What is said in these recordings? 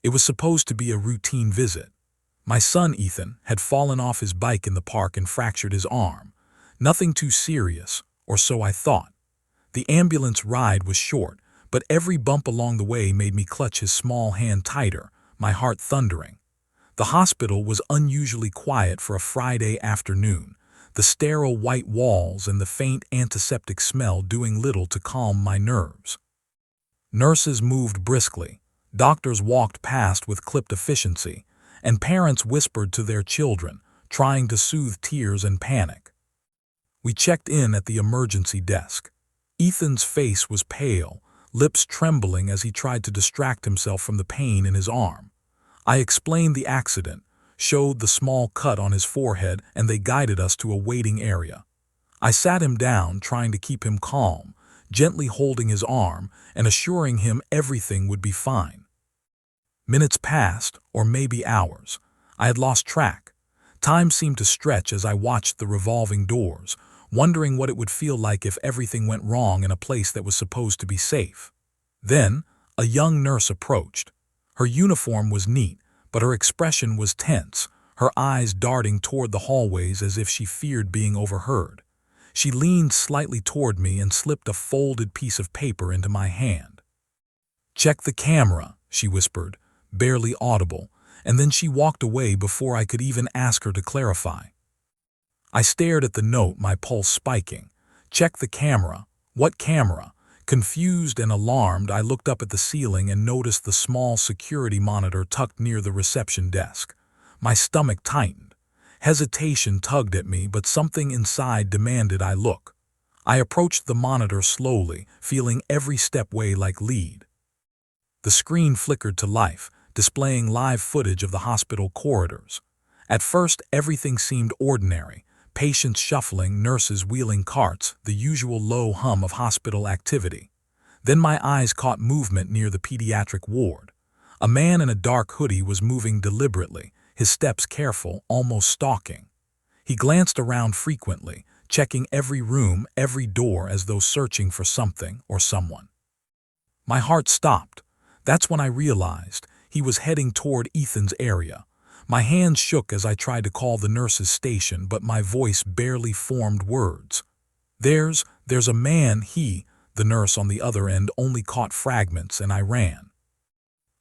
It was supposed to be a routine visit. My son, Ethan, had fallen off his bike in the park and fractured his arm. Nothing too serious, or so I thought. The ambulance ride was short, but every bump along the way made me clutch his small hand tighter, my heart thundering. The hospital was unusually quiet for a Friday afternoon, the sterile white walls and the faint antiseptic smell doing little to calm my nerves. Nurses moved briskly, doctors walked past with clipped efficiency, and parents whispered to their children, trying to soothe tears and panic. We checked in at the emergency desk. Ethan's face was pale, lips trembling as he tried to distract himself from the pain in his arm. I explained the accident, showed the small cut on his forehead, and they guided us to a waiting area. I sat him down, trying to keep him calm, gently holding his arm and assuring him everything would be fine. Minutes passed, or maybe hours. I had lost track. Time seemed to stretch as I watched the revolving doors, wondering what it would feel like if everything went wrong in a place that was supposed to be safe. Then, a young nurse approached. Her uniform was neat, but her expression was tense, her eyes darting toward the hallways as if she feared being overheard. She leaned slightly toward me and slipped a folded piece of paper into my hand. "Check the camera," she whispered, barely audible, and then she walked away before I could even ask her to clarify. I stared at the note, my pulse spiking. Check the camera. What camera? Confused and alarmed, I looked up at the ceiling and noticed the small security monitor tucked near the reception desk. My stomach tightened. Hesitation tugged at me, but something inside demanded I look. I approached the monitor slowly, feeling every step weigh like lead. The screen flickered to life, displaying live footage of the hospital corridors. At first, everything seemed ordinary. Patients shuffling, nurses wheeling carts, the usual low hum of hospital activity. Then my eyes caught movement near the pediatric ward. A man in a dark hoodie was moving deliberately, his steps careful, almost stalking. He glanced around frequently, checking every room, every door as though searching for something or someone. My heart stopped. That's when I realized he was heading toward Ethan's area. My hands shook as I tried to call the nurse's station, but my voice barely formed words. There's a man," the nurse on the other end, only caught fragments, and I ran.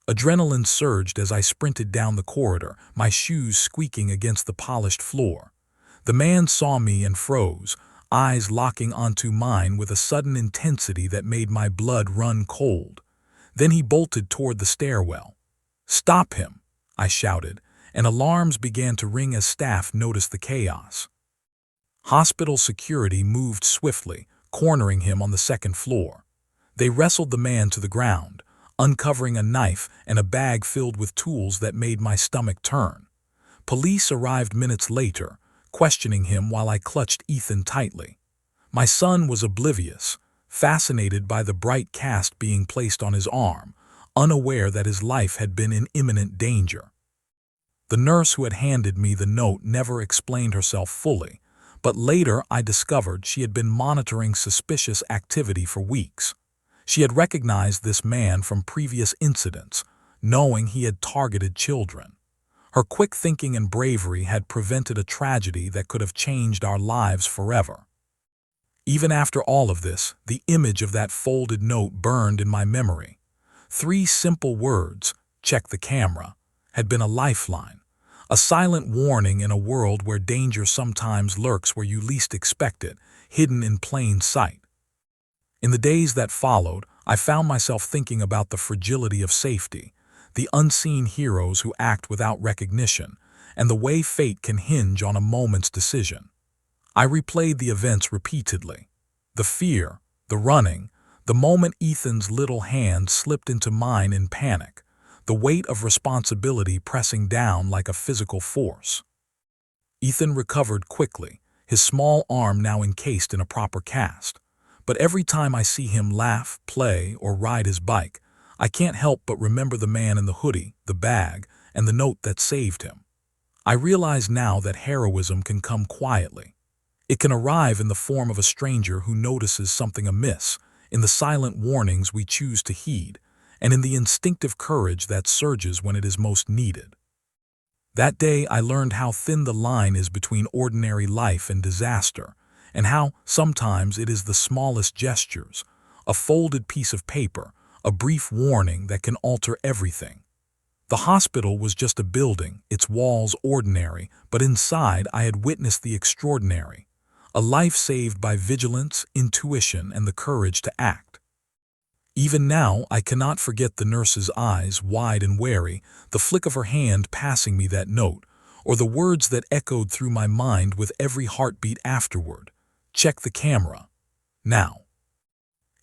Adrenaline surged as I sprinted down the corridor, my shoes squeaking against the polished floor. The man saw me and froze, eyes locking onto mine with a sudden intensity that made my blood run cold. Then he bolted toward the stairwell. "Stop him!" I shouted, and alarms began to ring as staff noticed the chaos. Hospital security moved swiftly, cornering him on the second floor. They wrestled the man to the ground, uncovering a knife and a bag filled with tools that made my stomach turn. Police arrived minutes later, questioning him while I clutched Ethan tightly. My son was oblivious, fascinated by the bright cast being placed on his arm, unaware that his life had been in imminent danger. The nurse who had handed me the note never explained herself fully, but later I discovered she had been monitoring suspicious activity for weeks. She had recognized this man from previous incidents, knowing he had targeted children. Her quick thinking and bravery had prevented a tragedy that could have changed our lives forever. Even after all of this, the image of that folded note burned in my memory. 3 simple words, "Check the camera," had been a lifeline. A silent warning in a world where danger sometimes lurks where you least expect it, hidden in plain sight. In the days that followed, I found myself thinking about the fragility of safety, the unseen heroes who act without recognition, and the way fate can hinge on a moment's decision. I replayed the events repeatedly. The fear, the running, the moment Ethan's little hand slipped into mine in panic, the weight of responsibility pressing down like a physical force. Ethan recovered quickly, his small arm now encased in a proper cast. But every time I see him laugh, play, or ride his bike, I can't help but remember the man in the hoodie, the bag, and the note that saved him. I realize now that heroism can come quietly. It can arrive in the form of a stranger who notices something amiss, in the silent warnings we choose to heed, and in the instinctive courage that surges when it is most needed. That day I learned how thin the line is between ordinary life and disaster, and how, sometimes, it is the smallest gestures, a folded piece of paper, a brief warning that can alter everything. The hospital was just a building, its walls ordinary, but inside I had witnessed the extraordinary, a life saved by vigilance, intuition, and the courage to act. Even now, I cannot forget the nurse's eyes, wide and wary, the flick of her hand passing me that note, or the words that echoed through my mind with every heartbeat afterward. Check the camera. Now.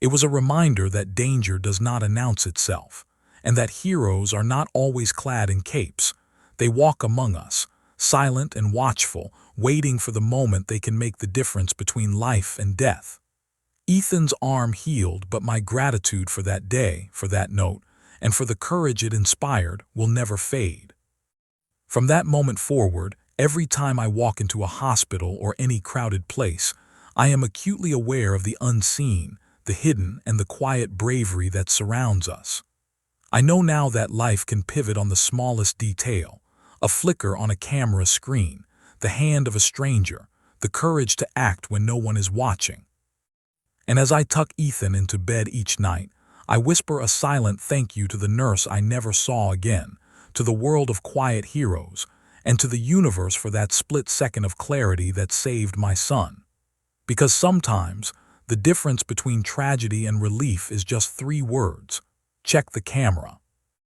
It was a reminder that danger does not announce itself, and that heroes are not always clad in capes. They walk among us, silent and watchful, waiting for the moment they can make the difference between life and death. Ethan's arm healed, but my gratitude for that day, for that note, and for the courage it inspired will never fade. From that moment forward, every time I walk into a hospital or any crowded place, I am acutely aware of the unseen, the hidden, and the quiet bravery that surrounds us. I know now that life can pivot on the smallest detail, a flicker on a camera screen, the hand of a stranger, the courage to act when no one is watching. And as I tuck Ethan into bed each night, I whisper a silent thank you to the nurse I never saw again, to the world of quiet heroes, and to the universe for that split second of clarity that saved my son. Because sometimes, the difference between tragedy and relief is just 3 words. Check the camera.